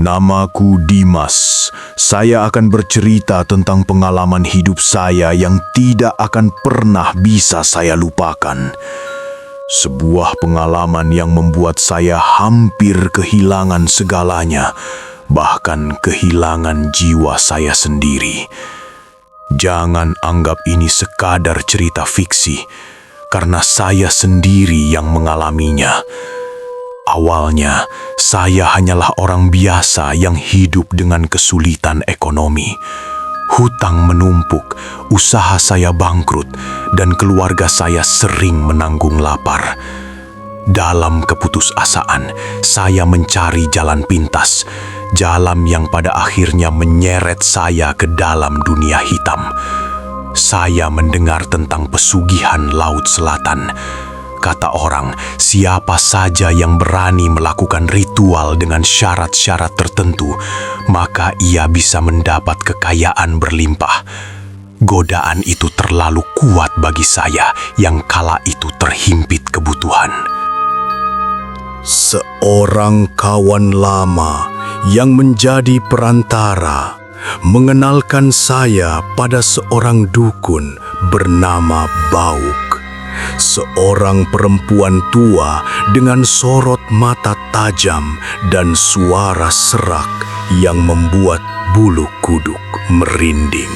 Namaku Dimas. Saya akan bercerita tentang pengalaman hidup saya yang tidak akan pernah bisa saya lupakan. Sebuah pengalaman yang membuat saya hampir kehilangan segalanya, bahkan kehilangan jiwa saya sendiri. Jangan anggap ini sekadar cerita fiksi, karena saya sendiri yang mengalaminya. Awalnya, saya hanyalah orang biasa yang hidup dengan kesulitan ekonomi. Hutang menumpuk, usaha saya bangkrut, dan keluarga saya sering menanggung lapar. Dalam keputusasaan, saya mencari jalan pintas, jalan yang pada akhirnya menyeret saya ke dalam dunia hitam. Saya mendengar tentang pesugihan Laut Selatan. Kata orang, siapa saja yang berani melakukan ritual dengan syarat-syarat tertentu, maka ia bisa mendapat kekayaan berlimpah. Godaan itu terlalu kuat bagi saya yang kala itu terhimpit kebutuhan. Seorang kawan lama yang menjadi perantara mengenalkan saya pada seorang dukun bernama Bauk. Seorang perempuan tua dengan sorot mata tajam dan suara serak yang membuat bulu kuduk merinding.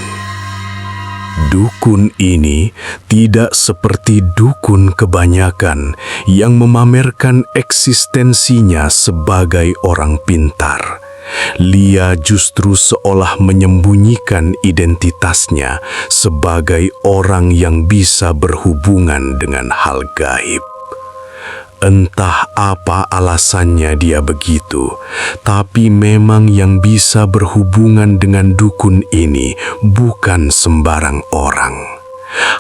Dukun ini tidak seperti dukun kebanyakan yang memamerkan eksistensinya sebagai orang pintar. Dia justru seolah menyembunyikan identitasnya sebagai orang yang bisa berhubungan dengan hal gaib. Entah apa alasannya dia begitu, tapi memang yang bisa berhubungan dengan dukun ini bukan sembarang orang.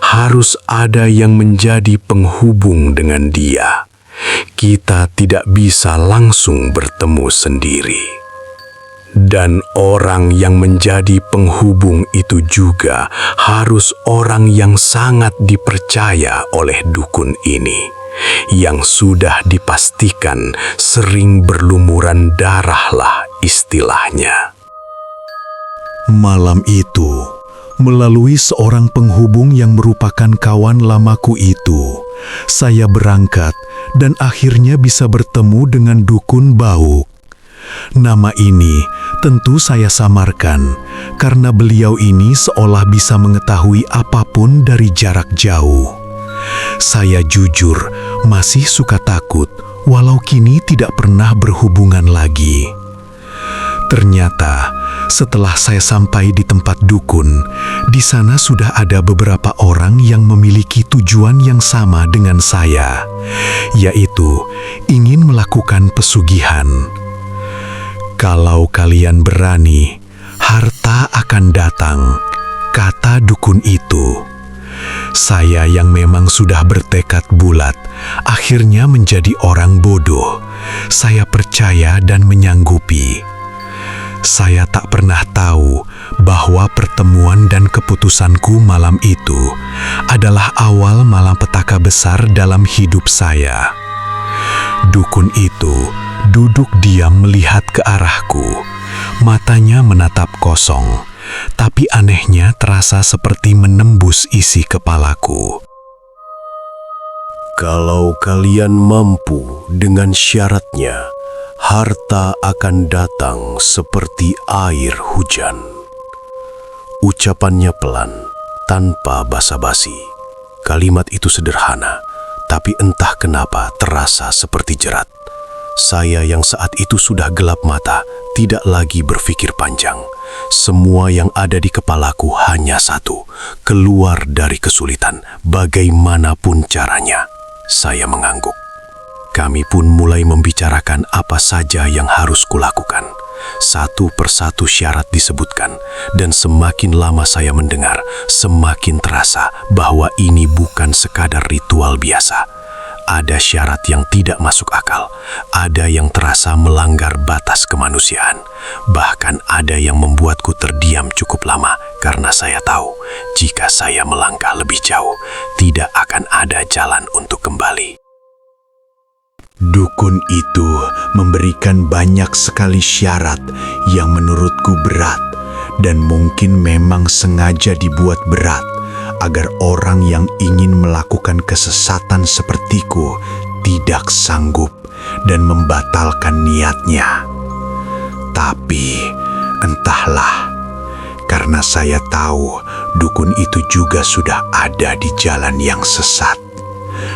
Harus ada yang menjadi penghubung dengan dia. Kita tidak bisa langsung bertemu sendiri. Dan orang yang menjadi penghubung itu juga harus orang yang sangat dipercaya oleh dukun ini, yang sudah dipastikan sering berlumuran darahlah istilahnya. Malam itu, melalui seorang penghubung yang merupakan kawan lamaku itu, saya berangkat dan akhirnya bisa bertemu dengan dukun Bauk. Nama ini tentu saya samarkan karena beliau ini seolah bisa mengetahui apapun dari jarak jauh. Saya jujur masih suka takut walau kini tidak pernah berhubungan lagi. Ternyata setelah saya sampai di tempat dukun, di sana sudah ada beberapa orang yang memiliki tujuan yang sama dengan saya, yaitu ingin melakukan pesugihan. Kalau kalian berani, harta akan datang, kata dukun itu. Saya yang memang sudah bertekad bulat, akhirnya menjadi orang bodoh. Saya percaya dan menyanggupi. Saya tak pernah tahu bahwa pertemuan dan keputusanku malam itu adalah awal malapetaka besar dalam hidup saya. Dukun itu duduk diam melihat ke arahku. Matanya menatap kosong, tapi anehnya terasa seperti menembus isi kepalaku. Kalau kalian mampu dengan syaratnya, harta akan datang seperti air hujan. Ucapannya pelan, tanpa basa-basi. Kalimat itu sederhana, tapi entah kenapa terasa seperti jerat. Saya yang saat itu sudah gelap mata, tidak lagi berpikir panjang. Semua yang ada di kepalaku hanya satu, keluar dari kesulitan, bagaimanapun caranya. Saya mengangguk. Kami pun mulai membicarakan apa saja yang harus kulakukan. Satu persatu syarat disebutkan, dan semakin lama saya mendengar, semakin terasa bahwa ini bukan sekadar ritual biasa. Ada syarat yang tidak masuk akal, ada yang terasa melanggar batas kemanusiaan. Bahkan ada yang membuatku terdiam cukup lama karena saya tahu jika saya melangkah lebih jauh, tidak akan ada jalan untuk kembali. Dukun itu memberikan banyak sekali syarat yang menurutku berat dan mungkin memang sengaja dibuat berat agar orang yang ingin melakukan kesesatan sepertiku tidak sanggup dan membatalkan niatnya. Tapi entahlah, karena saya tahu dukun itu juga sudah ada di jalan yang sesat.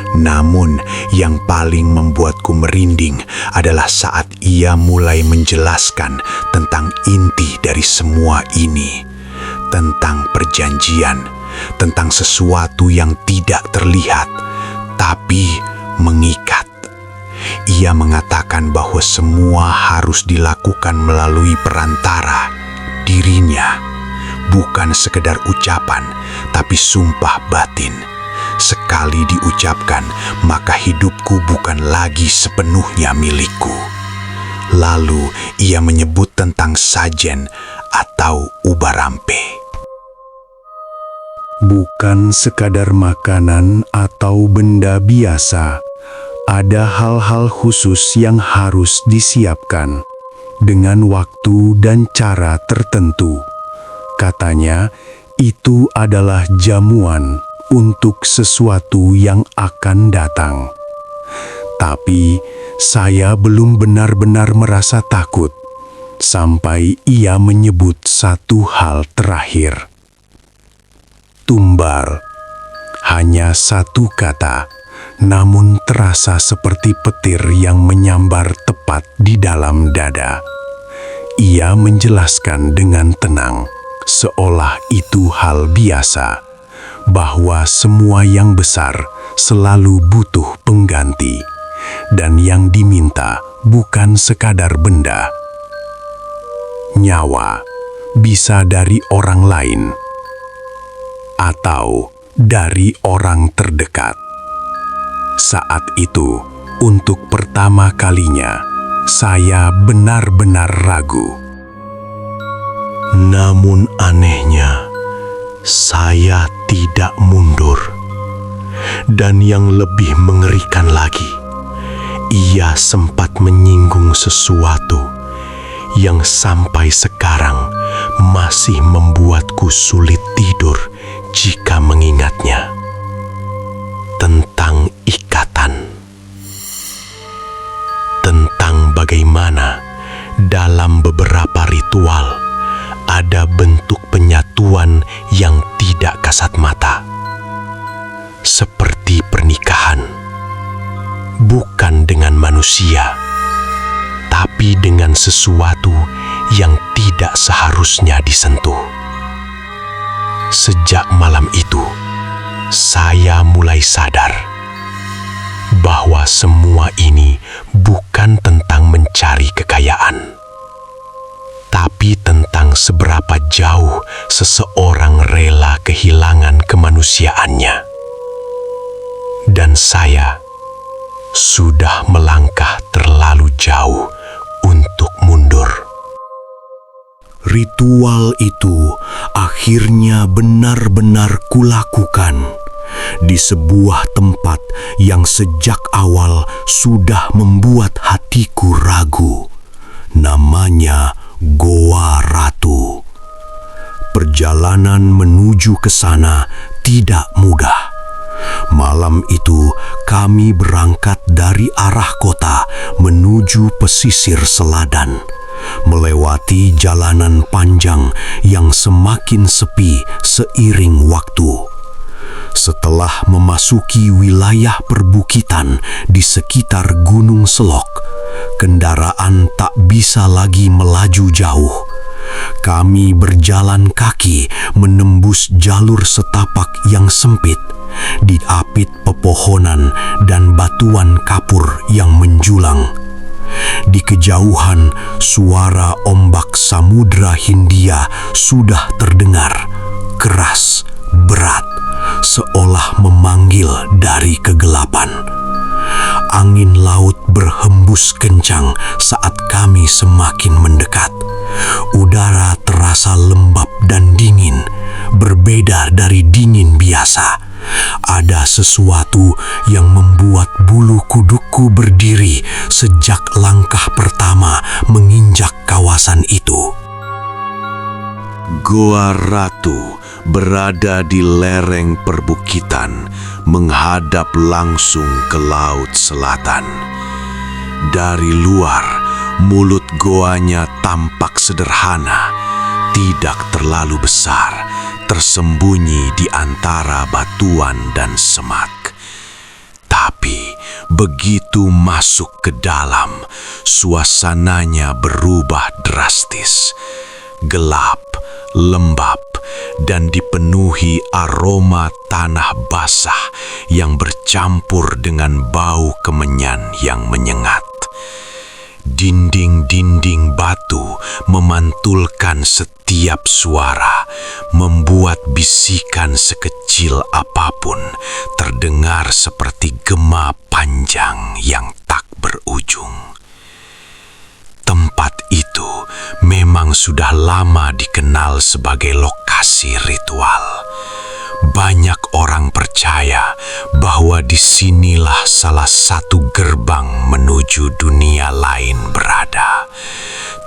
Namun yang paling membuatku merinding adalah saat ia mulai menjelaskan tentang inti dari semua ini, tentang perjanjian, tentang sesuatu yang tidak terlihat tapi mengikat. Ia mengatakan bahwa semua harus dilakukan melalui perantara dirinya, bukan sekedar ucapan tapi sumpah batin. Sekali diucapkan, maka hidupku bukan lagi sepenuhnya milikku. Lalu ia menyebut tentang sajen atau ubarampe. Bukan sekadar makanan atau benda biasa. Ada hal-hal khusus yang harus disiapkan dengan waktu dan cara tertentu. Katanya, itu adalah jamuan untuk sesuatu yang akan datang. Tapi saya belum benar-benar merasa takut sampai ia menyebut satu hal terakhir. Tumbar. Hanya satu kata, namun terasa seperti petir yang menyambar tepat di dalam dada. Ia menjelaskan dengan tenang, seolah itu hal biasa, bahwa semua yang besar selalu butuh pengganti, dan yang diminta bukan sekadar benda. Nyawa bisa dari orang lain, atau dari orang terdekat. Saat itu, untuk pertama kalinya, saya benar-benar ragu. Namun anehnya, saya tidak mundur. Dan yang lebih mengerikan lagi, ia sempat menyinggung sesuatu yang sampai sekarang masih membuatku sulit tidur jika mengingatnya. Tentang ikatan. Tentang bagaimana dalam beberapa ritual ada bentuk penyatuan yang tidak kasat mata. Seperti pernikahan. Bukan dengan manusia, tapi dengan sesuatu yang tidak seharusnya disentuh. Sejak malam itu, saya mulai sadar bahwa semua ini bukan tentang mencari kekayaan, tapi tentang seberapa jauh seseorang rela kehilangan kemanusiaannya. Dan saya sudah melangkah terlalu jauh untuk mundur. Ritual itu akhirnya benar-benar kulakukan di sebuah tempat yang sejak awal sudah membuat hatiku ragu. Namanya Goa Ratu. Perjalanan menuju ke sana tidak mudah. Malam itu kami berangkat dari arah kota menuju pesisir selatan, melewati jalanan panjang yang semakin sepi seiring waktu. Setelah memasuki wilayah perbukitan di sekitar Gunung Selok, kendaraan tak bisa lagi melaju jauh. Kami berjalan kaki menembus jalur setapak yang sempit, diapit pepohonan dan batuan kapur yang menjulang. Di kejauhan, suara ombak Samudra Hindia sudah terdengar, keras, berat, seolah memanggil dari kegelapan. Angin laut berhembus kencang saat kami semakin mendekat. Udara terasa lembab dan dingin, berbeda dari dingin biasa. Ada sesuatu yang membuat bulu kudukku berdiri sejak langkah pertama menginjak kawasan itu. Goa Ratu berada di lereng perbukitan, menghadap langsung ke Laut Selatan. Dari luar, mulut goanya tampak sederhana, tidak terlalu besar, tersembunyi di antara batuan dan semak. Tapi begitu masuk ke dalam, suasananya berubah drastis. Gelap, lembab, dan dipenuhi aroma tanah basah yang bercampur dengan bau kemenyan yang menyengat. Dinding-dinding batu memantulkan setiap suara, membuat bisikan sekecil apapun terdengar seperti gema panjang yang tak berujung. Tempat itu memang sudah lama dikenal sebagai lokasi ritual. Banyak orang percaya bahwa disinilah salah satu gerbang menuju dunia lain berada,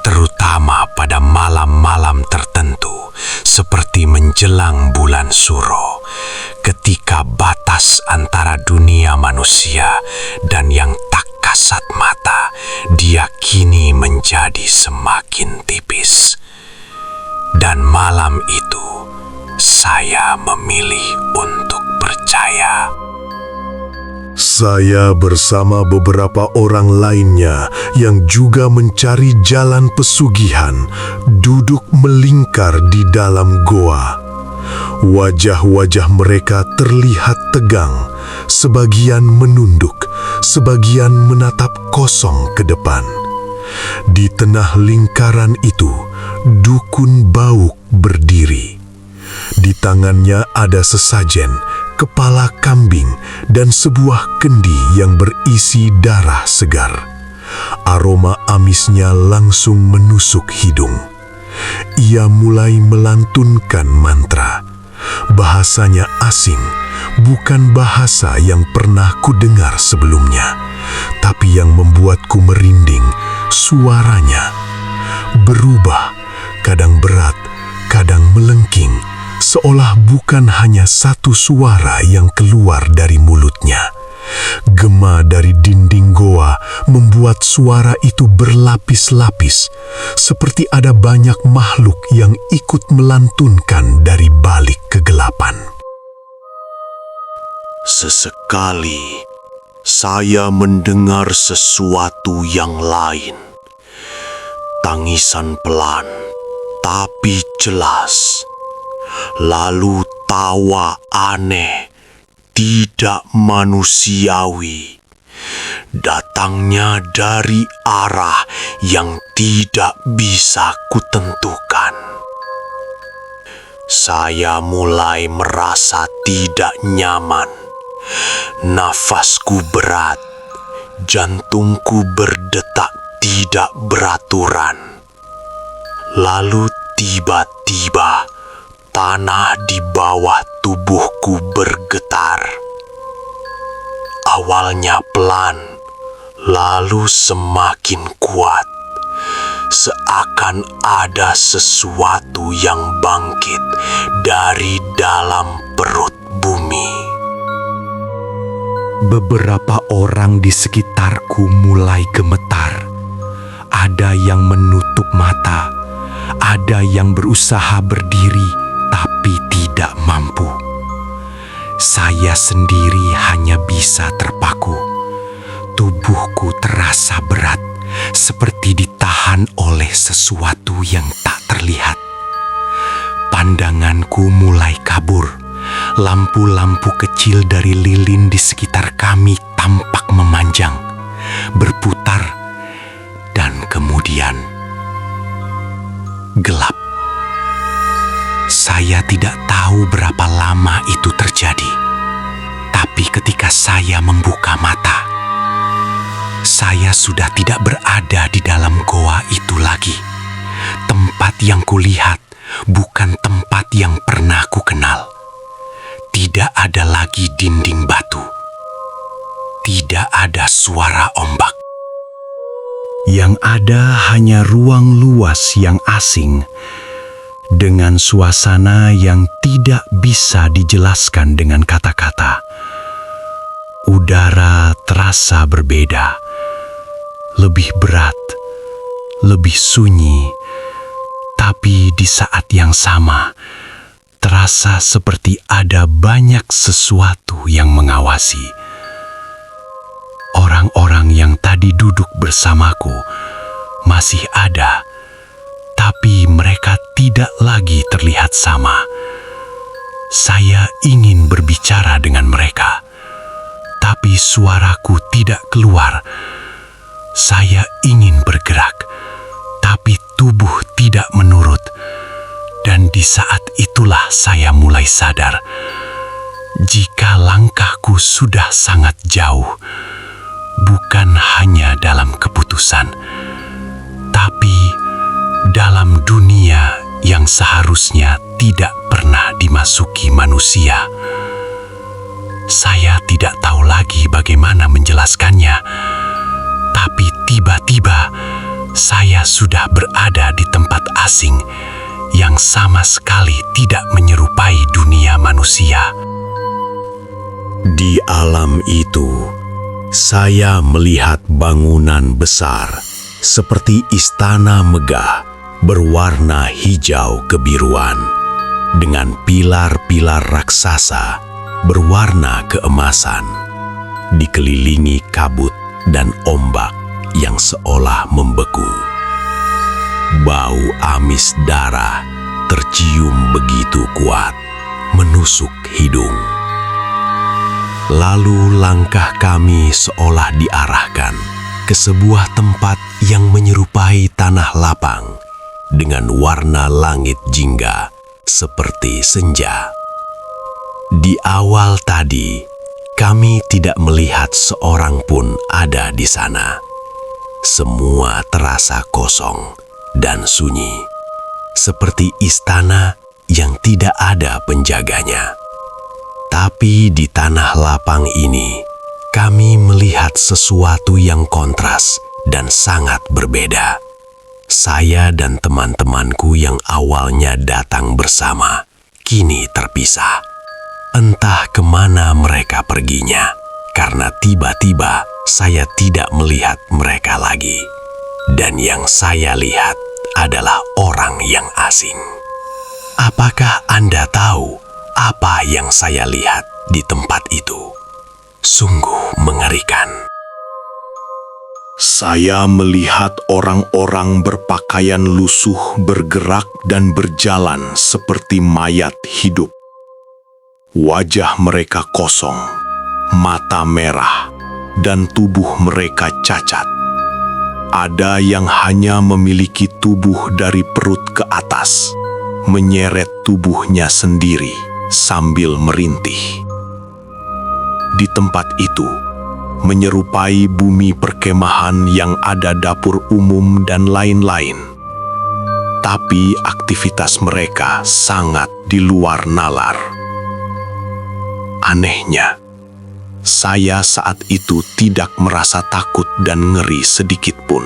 terutama pada malam-malam tertentu seperti menjelang bulan Suro, ketika batas antara dunia manusia dan yang tak kasat mata diyakini menjadi semakin tipis. Dan malam itu saya memilih untuk percaya. Saya bersama beberapa orang lainnya yang juga mencari jalan pesugihan duduk melingkar di dalam goa. Wajah-wajah mereka terlihat tegang, sebagian menunduk, sebagian menatap kosong ke depan. Di tengah lingkaran itu, dukun Bauk berdiri. Di tangannya ada sesajen, kepala kambing, dan sebuah kendi yang berisi darah segar. Aroma amisnya langsung menusuk hidung. Ia mulai melantunkan mantra. Bahasanya asing, bukan bahasa yang pernah kudengar sebelumnya, tapi yang membuatku merinding. Suaranya berubah, kadang berat, kadang melengking, seolah bukan hanya satu suara yang keluar dari mulutnya. Gema dari dinding goa membuat suara itu berlapis-lapis, seperti ada banyak makhluk yang ikut melantunkan dari balik kegelapan. Sesekali saya mendengar sesuatu yang lain. Tangisan pelan tapi jelas. Lalu tawa aneh, tidak manusiawi, datangnya dari arah yang tidak bisa kutentukan. Saya mulai merasa tidak nyaman. Nafasku berat, jantungku berdetak tidak beraturan. Lalu tiba-tiba tanah di bawah tubuhku bergetar. Awalnya pelan, lalu semakin kuat. Seakan ada sesuatu yang bangkit dari dalam perut bumi. Beberapa orang di sekitarku mulai gemetar. Ada yang menutup mata, ada yang berusaha berdiri tapi tidak mampu. Saya sendiri hanya bisa terpaku. Tubuhku terasa berat, seperti ditahan oleh sesuatu yang tak terlihat. Pandanganku mulai kabur. Lampu-lampu kecil dari lilin di sekitar kami tampak memanjang, berputar, dan kemudian gelap. Saya tidak tahu berapa lama itu terjadi, tapi ketika saya membuka mata, saya sudah tidak berada di dalam goa itu lagi. Tempat yang kulihat bukan tempat yang pernah ku kenal. Tidak ada lagi dinding batu. Tidak ada suara ombak. Yang ada hanya ruang luas yang asing, dengan suasana yang tidak bisa dijelaskan dengan kata-kata. Udara terasa berbeda, lebih berat, lebih sunyi, tapi di saat yang sama, terasa seperti ada banyak sesuatu yang mengawasi. Orang-orang yang tadi duduk bersamaku masih ada, tapi mereka tidak lagi terlihat sama. Saya ingin berbicara dengan mereka, tapi suaraku tidak keluar. Saya ingin bergerak, tapi tubuh tidak menurut. Dan di saat itulah saya mulai sadar, jika langkahku sudah sangat jauh, bukan hanya dalam keputusan, tapi dalam dunia yang seharusnya tidak pernah dimasuki manusia. Saya tidak tahu lagi bagaimana menjelaskannya, tapi tiba-tiba saya sudah berada di tempat asing yang sama sekali tidak menyerupai dunia manusia. Di alam itu, saya melihat bangunan besar seperti istana megah berwarna hijau kebiruan dengan pilar-pilar raksasa berwarna keemasan, dikelilingi kabut dan ombak yang seolah membeku. Bau amis darah tercium begitu kuat, menusuk hidung. Lalu langkah kami seolah diarahkan ke sebuah tempat yang menyerupai tanah lapang dengan warna langit jingga seperti senja. Di awal tadi, kami tidak melihat seorang pun ada di sana. Semua terasa kosong dan sunyi, seperti istana yang tidak ada penjaganya. Tapi di tanah lapang ini, kami melihat sesuatu yang kontras dan sangat berbeda. Saya dan teman-temanku yang awalnya datang bersama, kini terpisah. Entah kemana mereka perginya, karena tiba-tiba saya tidak melihat mereka lagi. Dan yang saya lihat adalah orang yang asing. Apakah Anda tahu apa yang saya lihat di tempat itu? Sungguh mengerikan. Saya melihat orang-orang berpakaian lusuh bergerak dan berjalan seperti mayat hidup. Wajah mereka kosong, mata merah, dan tubuh mereka cacat. Ada yang hanya memiliki tubuh dari perut ke atas, menyeret tubuhnya sendiri sambil merintih. Di tempat itu, menyerupai bumi perkemahan yang ada dapur umum dan lain-lain. Tapi aktivitas mereka sangat di luar nalar. Anehnya, saya saat itu tidak merasa takut dan ngeri sedikit pun.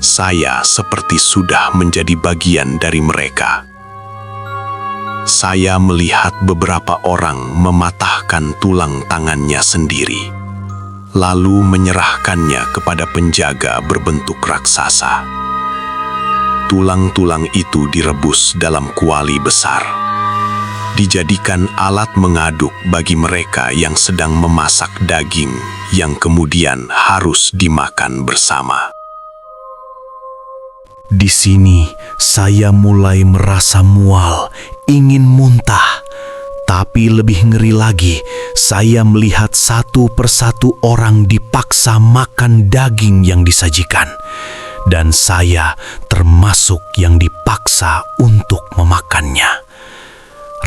Saya seperti sudah menjadi bagian dari mereka. Saya melihat beberapa orang mematahkan tulang tangannya sendiri, lalu menyerahkannya kepada penjaga berbentuk raksasa. Tulang-tulang itu direbus dalam kuali besar, dijadikan alat mengaduk bagi mereka yang sedang memasak daging yang kemudian harus dimakan bersama. Di sini saya mulai merasa mual, ingin muntah. Tapi lebih ngeri lagi, saya melihat satu persatu orang dipaksa makan daging yang disajikan. Dan saya termasuk yang dipaksa untuk memakannya.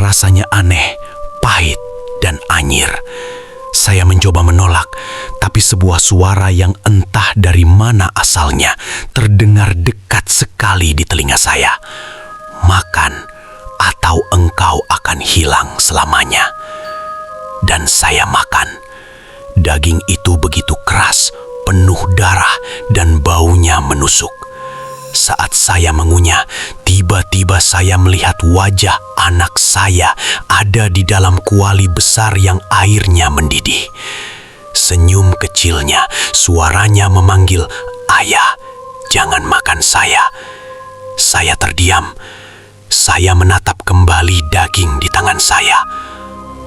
Rasanya aneh, pahit, dan anyir. Saya mencoba menolak, tapi sebuah suara yang entah dari mana asalnya terdengar dekat sekali di telinga saya. Makan atau engkau akan hilang selamanya. dan saya makan. Daging itu begitu keras, penuh darah, dan baunya menusuk. Saat saya mengunyah, tiba-tiba saya melihat wajah anak saya ada di dalam kuali besar yang airnya mendidih. Senyum kecilnya, suaranya memanggil, "Ayah, jangan makan saya." Saya terdiam. Saya menatap kembali daging di tangan saya.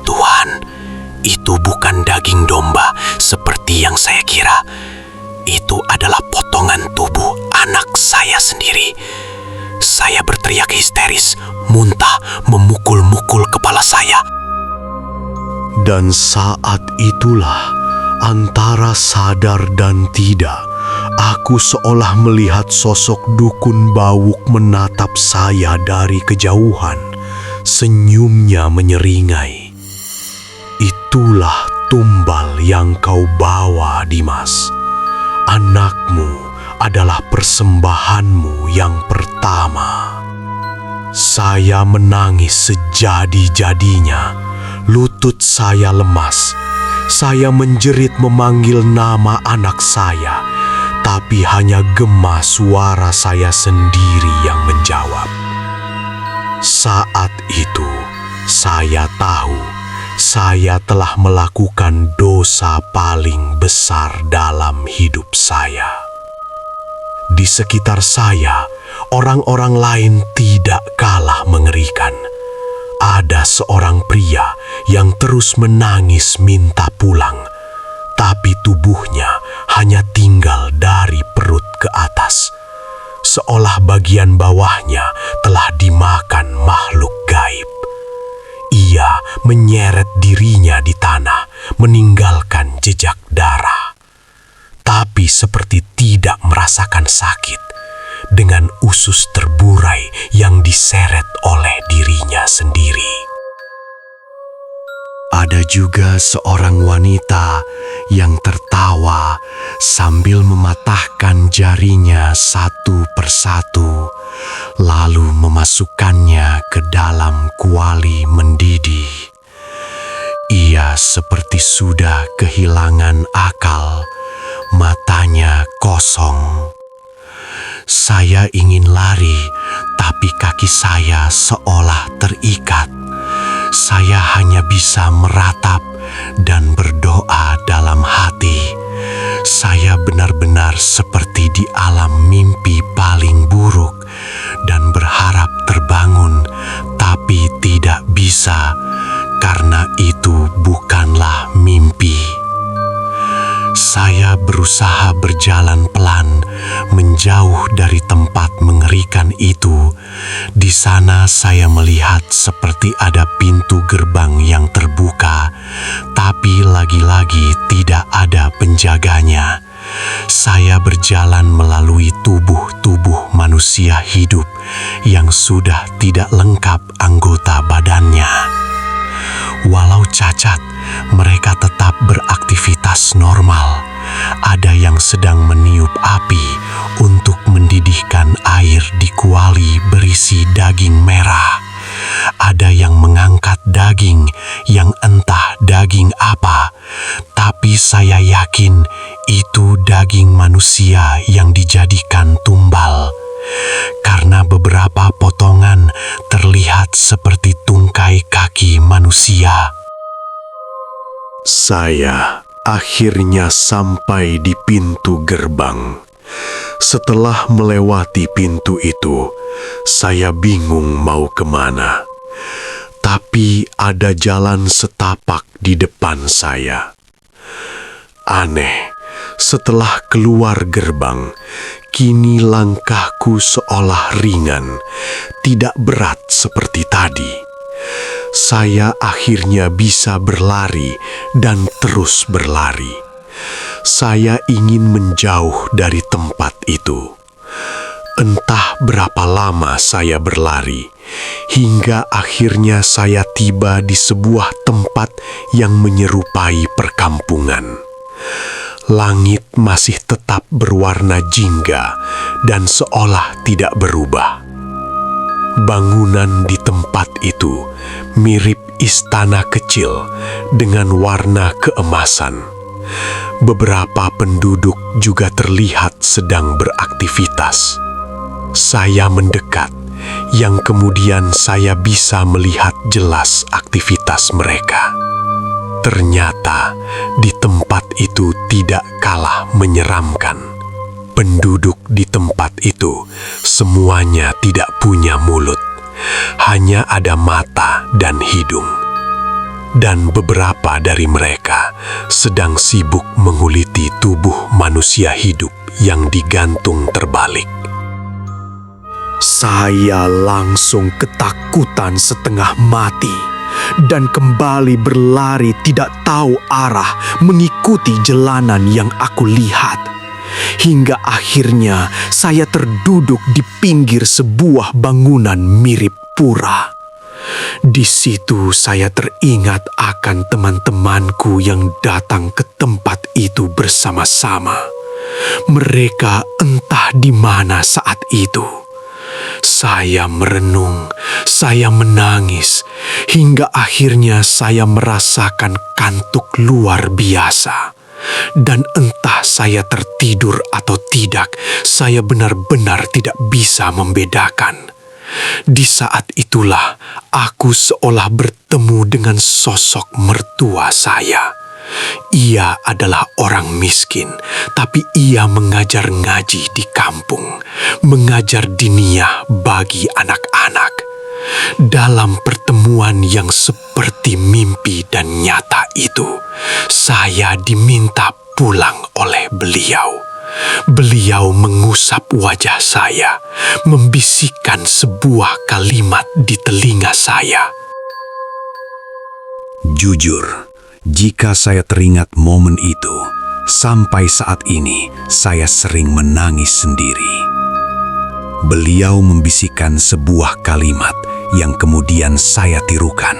Tuhan, itu bukan daging domba seperti yang saya kira. Itu adalah potongan tubuh anak saya sendiri. Saya berteriak histeris, muntah, memukul-mukul kepala saya. Dan saat itulah, antara sadar dan tidak, aku seolah melihat sosok dukun bawuk menatap saya dari kejauhan. Senyumnya menyeringai. "Itulah tumbal yang kau bawa, Dimas. Anakmu adalah persembahanmu yang pertama." Saya menangis sejadi-jadinya. Lutut saya lemas. Saya menjerit memanggil nama anak saya, tapi hanya gema suara saya sendiri yang menjawab. Saat itu, saya tahu saya telah melakukan dosa paling besar dalam hidup saya. Di sekitar saya, orang-orang lain tidak kalah mengerikan. Ada seorang pria yang terus menangis minta pulang, tapi tubuhnya hanya tinggal dari perut ke atas, seolah bagian bawahnya telah dimakan makhluk gaib. Ia menyeret dirinya di tanah, meninggalkan jejak darah. Tapi seperti tidak merasakan sakit, dengan usus terburai yang diseret oleh dirinya sendiri. Ada juga seorang wanita yang tertawa sambil mematahkan jarinya satu persatu, lalu memasukkannya ke dalam kuali mendidih. Ia seperti sudah kehilangan akal, matanya kosong. Saya ingin lari, tapi kaki saya seolah terikat. Saya hanya bisa meratap dan berdoa dalam hati. Saya benar-benar seperti di alam mimpi paling buruk dan berharap terbangun, tapi tidak bisa karena itu bukanlah mimpi. Saya berusaha berjalan pelan, menjauh dari tempat mengerikan itu. Di sana saya melihat seperti ada pintu gerbang yang terbuka, tapi lagi-lagi tidak ada penjaganya. Saya berjalan melalui tubuh-tubuh manusia hidup yang sudah tidak lengkap anggota badannya. Walau cacat, mereka tetap beraktivitas normal. Ada yang sedang meniup api untuk mendidihkan air di kuali berisi daging merah. Ada yang mengangkat daging yang entah daging apa, tapi saya yakin itu daging manusia yang dijadikan tumbal. Karena beberapa potongan terlihat seperti tungkai kaki manusia. Saya akhirnya sampai di pintu gerbang. Setelah melewati pintu itu, saya bingung mau kemana. Tapi ada jalan setapak di depan saya. Aneh, setelah keluar gerbang, kini langkahku seolah ringan, tidak berat seperti tadi. Saya akhirnya bisa berlari dan terus berlari. Saya ingin menjauh dari tempat itu. Entah berapa lama saya berlari, hingga akhirnya saya tiba di sebuah tempat yang menyerupai perkampungan. Langit masih tetap berwarna jingga dan seolah tidak berubah. Bangunan di tempat itu mirip istana kecil dengan warna keemasan. Beberapa penduduk juga terlihat sedang beraktivitas. Saya mendekat, yang kemudian saya bisa melihat jelas aktivitas mereka. Ternyata di tempat itu tidak kalah menyeramkan. Penduduk di tempat itu semuanya tidak punya mulut, hanya ada mata dan hidung. Dan beberapa dari mereka sedang sibuk menguliti tubuh manusia hidup yang digantung terbalik. Saya langsung ketakutan setengah mati dan kembali berlari tidak tahu arah mengikuti jalanan yang aku lihat. Hingga akhirnya saya terduduk di pinggir sebuah bangunan mirip pura. Di situ saya teringat akan teman-temanku yang datang ke tempat itu bersama-sama. Mereka entah di mana saat itu. Saya merenung, saya menangis, hingga akhirnya saya merasakan kantuk luar biasa. Dan entah saya tertidur atau tidak, saya benar-benar tidak bisa membedakan. Di saat itulah aku seolah bertemu dengan sosok mertua saya. Ia adalah orang miskin, tapi ia mengajar ngaji di kampung, mengajar diniyah bagi anak-anak. Dalam pertemuan yang seperti mimpi dan nyata itu, saya diminta pulang oleh beliau. Beliau mengusap wajah saya, membisikkan sebuah kalimat di telinga saya. Jujur, jika saya teringat momen itu, sampai saat ini saya sering menangis sendiri. Beliau membisikkan sebuah kalimat yang kemudian saya tirukan.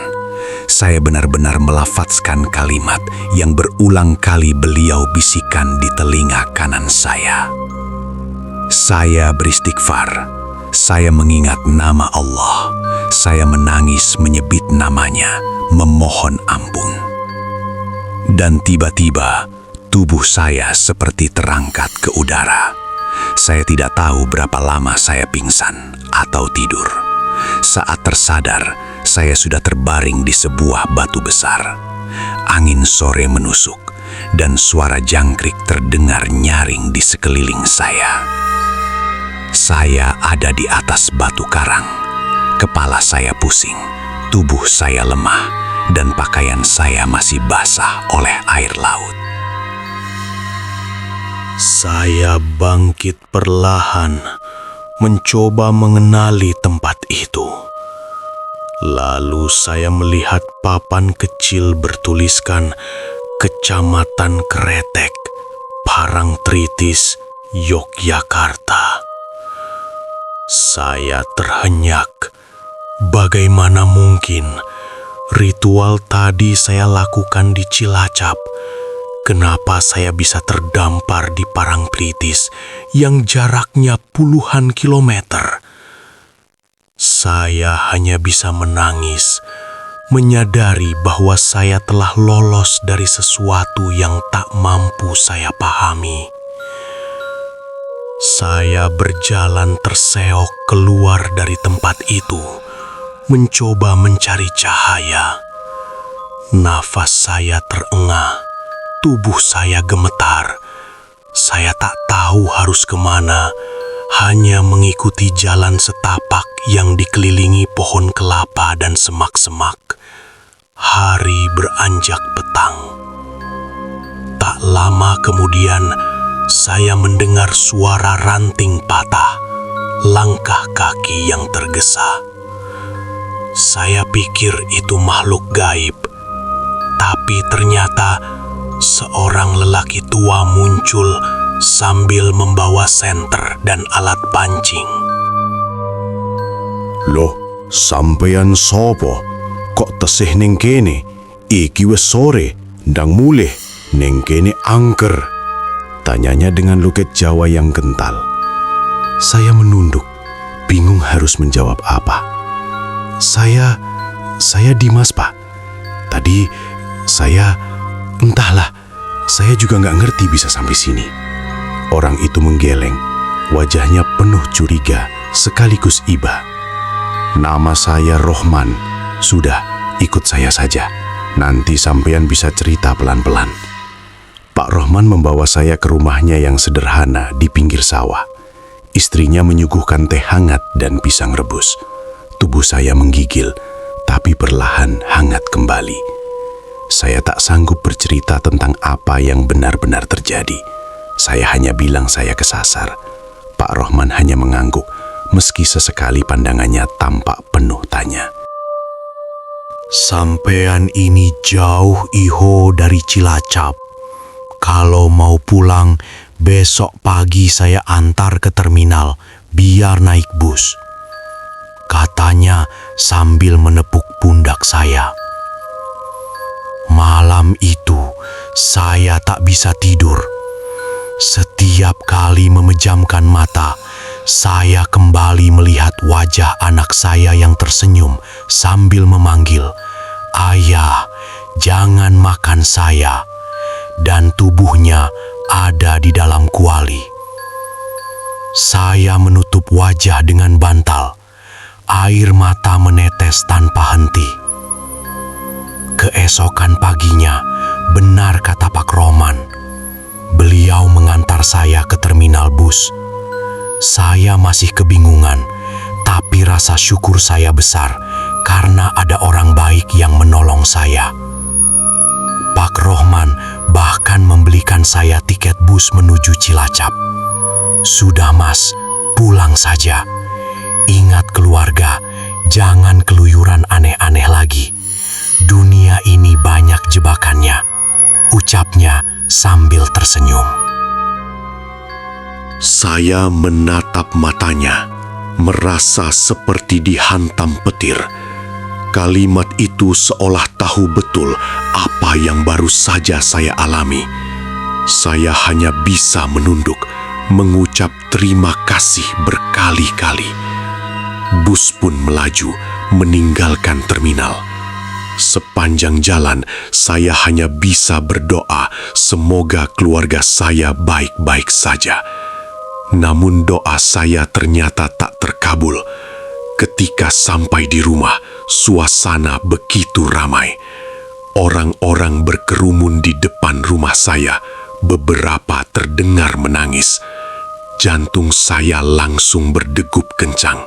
Saya benar-benar melafazkan kalimat yang berulang kali beliau bisikan di telinga kanan saya. Saya beristighfar, saya mengingat nama Allah, saya menangis menyebut namanya, memohon ampun. Dan tiba-tiba tubuh saya seperti terangkat ke udara. Saya tidak tahu berapa lama saya pingsan atau tidur. Saat tersadar, saya sudah terbaring di sebuah batu besar. Angin sore menusuk dan suara jangkrik terdengar nyaring di sekeliling saya. Saya ada di atas batu karang. Kepala saya pusing, tubuh saya lemah, dan pakaian saya masih basah oleh air laut. Saya bangkit perlahan, mencoba mengenali tempat itu. Lalu saya melihat papan kecil bertuliskan Kecamatan Kretek, Parangtritis, Yogyakarta. Saya terhenyak. Bagaimana mungkin ritual tadi saya lakukan di Cilacap? Kenapa saya bisa terdampar di Parangtritis yang jaraknya puluhan kilometer? Saya hanya bisa menangis, menyadari bahwa saya telah lolos dari sesuatu yang tak mampu saya pahami. Saya berjalan terseok keluar dari tempat itu, mencoba mencari cahaya. Nafas saya terengah, tubuh saya gemetar. Saya tak tahu harus kemana, hanya mengikuti jalan setapak yang dikelilingi pohon kelapa dan semak-semak. Hari beranjak petang. Tak lama kemudian, saya mendengar suara ranting patah, langkah kaki yang tergesa. Saya pikir itu makhluk gaib, tapi ternyata seorang lelaki tua muncul sambil membawa senter dan alat pancing. Loh, sampeyan sopo? Kok tesih ning kene? Iki wis sore, ndang mulih ning kene angker. Tanyanya dengan logat Jawa yang kental. Saya menunduk, bingung harus menjawab apa. Saya Dimas, Pak. Tadi entahlah, saya juga nggak ngerti bisa sampai sini. Orang itu menggeleng, wajahnya penuh curiga sekaligus iba. Nama saya Rohman. Sudah, ikut saya saja. Nanti sampean bisa cerita pelan-pelan. Pak Rohman membawa saya ke rumahnya yang sederhana di pinggir sawah. Istrinya menyuguhkan teh hangat dan pisang rebus. Tubuh saya menggigil, tapi perlahan hangat kembali. Saya tak sanggup bercerita tentang apa yang benar-benar terjadi. Saya hanya bilang saya kesasar. Pak Rohman hanya mengangguk, meski sesekali pandangannya tampak penuh tanya. Sampean ini jauh Iho dari Cilacap. Kalau mau pulang, besok pagi saya antar ke terminal, biar naik bus. Katanya sambil menepuk pundak saya. Malam itu, saya tak bisa tidur. Setiap kali memejamkan mata, saya kembali melihat wajah anak saya yang tersenyum sambil memanggil, "Ayah, jangan makan saya." Dan tubuhnya ada di dalam kuali. Saya menutup wajah dengan bantal. Air mata menetes tanpa henti. Keesokan paginya, benar kata Pak Rohman. Beliau mengantar saya ke terminal bus. Saya masih kebingungan, tapi rasa syukur saya besar karena ada orang baik yang menolong saya. Pak Rohman bahkan membelikan saya tiket bus menuju Cilacap. "Sudah Mas, pulang saja. Ingat keluarga, jangan keluyuran aneh-aneh lagi. Dunia ini banyak jebakannya," ucapnya sambil tersenyum. Saya menatap matanya, merasa seperti dihantam petir. Kalimat itu seolah tahu betul apa yang baru saja saya alami. Saya hanya bisa menunduk, mengucap terima kasih berkali-kali. Bus pun melaju, meninggalkan terminal. Sepanjang jalan, saya hanya bisa berdoa semoga keluarga saya baik-baik saja. Namun doa saya ternyata tak terkabul. Ketika sampai di rumah, suasana begitu ramai. Orang-orang berkerumun di depan rumah saya, beberapa terdengar menangis. Jantung saya langsung berdegup kencang.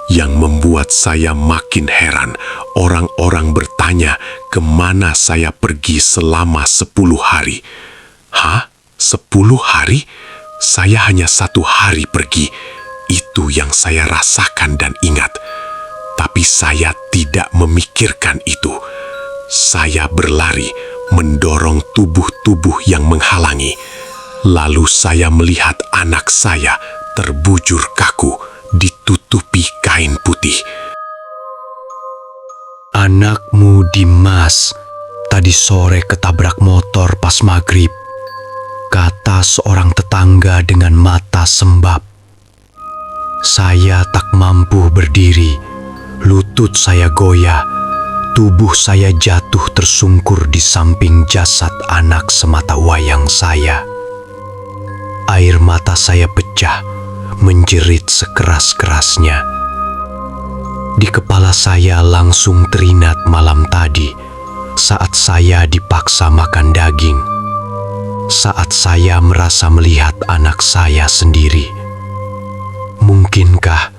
Yang membuat saya makin heran, orang-orang bertanya kemana saya pergi selama 10 hari. Hah? 10 hari? Saya hanya 1 hari pergi. Itu yang saya rasakan dan ingat. Tapi saya tidak memikirkan itu. Saya berlari, mendorong tubuh-tubuh yang menghalangi. Lalu saya melihat anak saya terbujur kaku, ditutupi kain putih. "Anakmu Dimas tadi sore ketabrak motor pas maghrib," kata seorang tetangga dengan mata sembab. Saya tak mampu berdiri, lutut saya goyah, tubuh saya jatuh tersungkur di samping jasad anak semata wayang saya. Air mata saya pecah, menjerit sekeras-kerasnya. Di kepala saya langsung teringat malam tadi saat saya dipaksa makan daging. Saat saya merasa melihat anak saya sendiri. Mungkinkah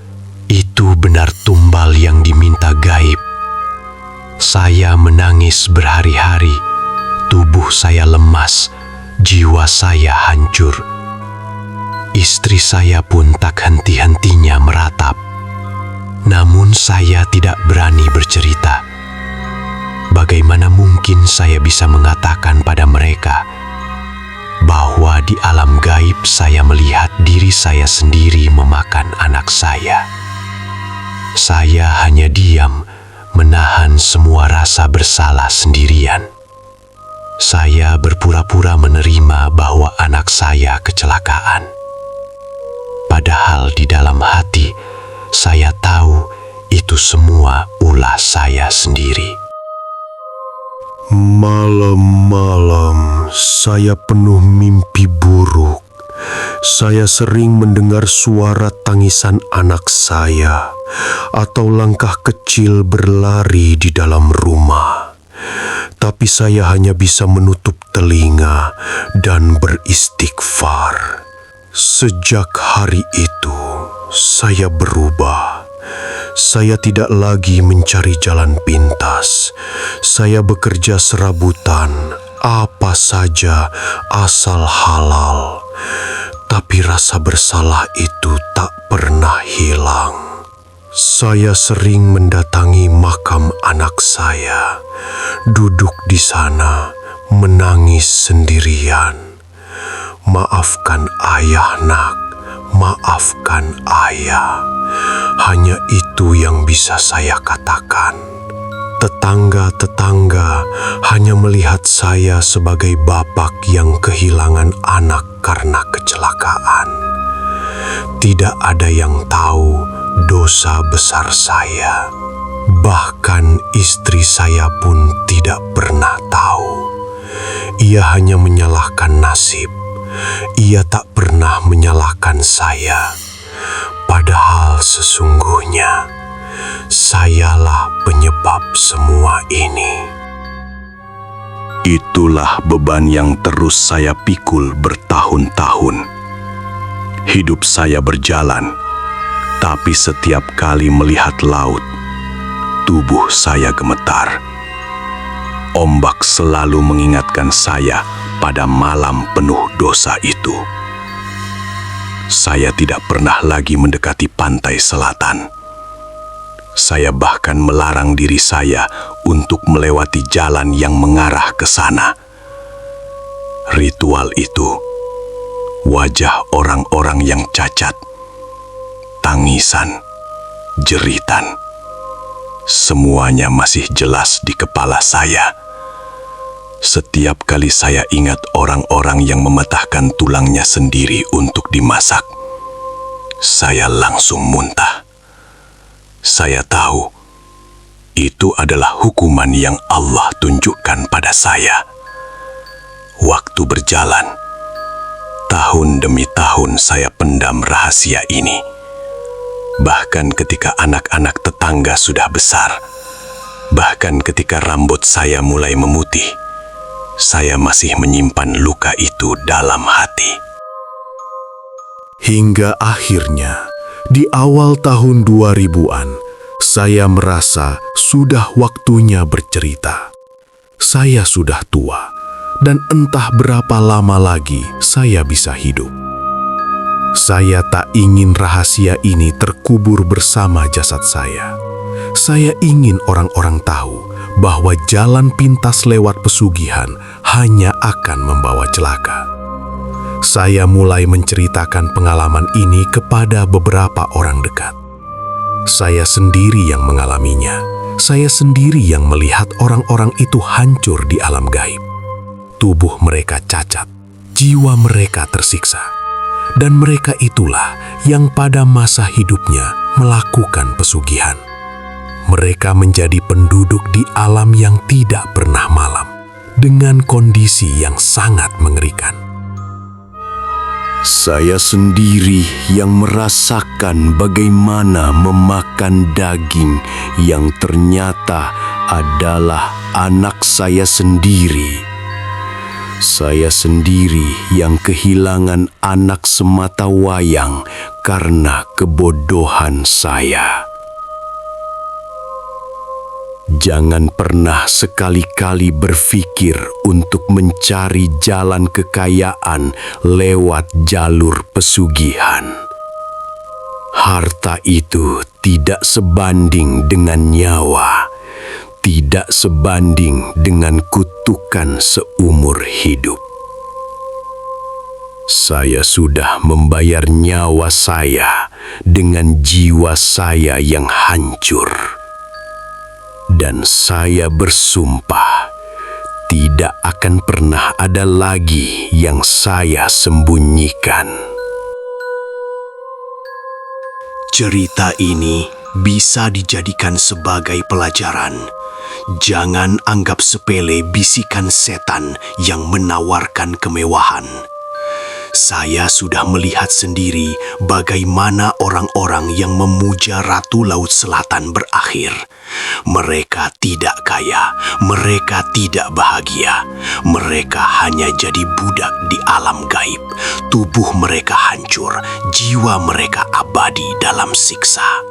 itu benar tumbal yang diminta gaib? Saya menangis berhari-hari, tubuh saya lemas, jiwa saya hancur. Istri saya pun tak henti-hentinya meratap. Namun saya tidak berani bercerita. Bagaimana mungkin saya bisa mengatakan pada mereka bahwa di alam gaib saya melihat diri saya sendiri memakan anak saya. Saya hanya diam, menahan semua rasa bersalah sendirian. Saya berpura-pura menerima bahwa anak saya kecelakaan. Padahal di dalam hati, saya tahu itu semua ulah saya sendiri. Malam-malam saya penuh mimpi buruk. Saya sering mendengar suara tangisan anak saya atau langkah kecil berlari di dalam rumah. Tapi saya hanya bisa menutup telinga dan beristighfar. Sejak hari itu, saya berubah. Saya tidak lagi mencari jalan pintas. Saya bekerja serabutan, apa saja asal halal. Tapi rasa bersalah itu tak pernah hilang. Saya sering mendatangi makam anak saya, duduk di sana, menangis sendirian. Maafkan ayah, nak. Maafkan ayah. Hanya itu yang bisa saya katakan. Tetangga-tetangga hanya melihat saya sebagai bapak yang kehilangan anak karena kecelakaan. Tidak ada yang tahu dosa besar saya. Bahkan istri saya pun tidak pernah tahu. Ia hanya menyalahkan nasib. Ia tak pernah menyalahkan saya. Padahal sesungguhnya sayalah penyebab semua ini. Itulah beban yang terus saya pikul bertahun-tahun. Hidup saya berjalan, tapi setiap kali melihat laut, tubuh saya gemetar. Ombak selalu mengingatkan saya pada malam penuh dosa itu. Saya tidak pernah lagi mendekati pantai selatan. Saya bahkan melarang diri saya untuk melewati jalan yang mengarah ke sana. Ritual itu, wajah orang-orang yang cacat, tangisan, jeritan, semuanya masih jelas di kepala saya. Setiap kali saya ingat orang-orang yang mematahkan tulangnya sendiri untuk dimasak, saya langsung muntah. Saya tahu itu adalah hukuman yang Allah tunjukkan pada saya. Waktu berjalan, tahun demi tahun saya pendam rahasia ini. Bahkan ketika anak-anak tetangga sudah besar, bahkan ketika rambut saya mulai memutih, saya masih menyimpan luka itu dalam hati. Hingga akhirnya, di awal tahun 2000-an, saya merasa sudah waktunya bercerita. Saya sudah tua, dan entah berapa lama lagi saya bisa hidup. Saya tak ingin rahasia ini terkubur bersama jasad saya. Saya ingin orang-orang tahu bahwa jalan pintas lewat pesugihan hanya akan membawa celaka. Saya mulai menceritakan pengalaman ini kepada beberapa orang dekat. Saya sendiri yang mengalaminya. Saya sendiri yang melihat orang-orang itu hancur di alam gaib. Tubuh mereka cacat, jiwa mereka tersiksa. Dan mereka itulah yang pada masa hidupnya melakukan pesugihan. Mereka menjadi penduduk di alam yang tidak pernah malam, dengan kondisi yang sangat mengerikan. Saya sendiri yang merasakan bagaimana memakan daging yang ternyata adalah anak saya sendiri. Saya sendiri yang kehilangan anak sematawayang karena kebodohan saya. Jangan pernah sekali-kali berpikir untuk mencari jalan kekayaan lewat jalur pesugihan. Harta itu tidak sebanding dengan nyawa, tidak sebanding dengan kutukan seumur hidup. Saya sudah membayar nyawa saya dengan jiwa saya yang hancur. Dan saya bersumpah, tidak akan pernah ada lagi yang saya sembunyikan. Cerita ini bisa dijadikan sebagai pelajaran Jangan anggap sepele bisikan setan yang menawarkan kemewahan. Saya sudah melihat sendiri bagaimana orang-orang yang memuja Ratu Laut Selatan berakhir. Mereka tidak kaya, mereka tidak bahagia, mereka hanya jadi budak di alam gaib. Tubuh mereka hancur, jiwa mereka abadi dalam siksa.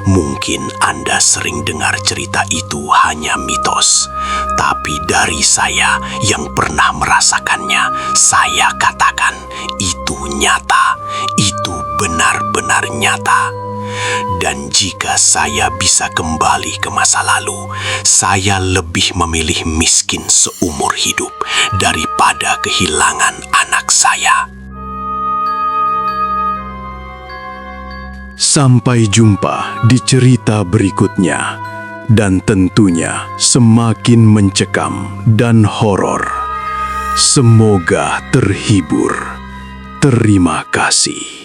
Mungkin Anda sering dengar cerita itu hanya mitos, tapi dari saya yang pernah merasakannya, saya katakan itu nyata, itu benar-benar nyata. Dan jika saya bisa kembali ke masa lalu, saya lebih memilih miskin seumur hidup daripada kehilangan anak saya. Sampai jumpa di cerita berikutnya, dan tentunya semakin mencekam dan horor. Semoga terhibur. Terima kasih.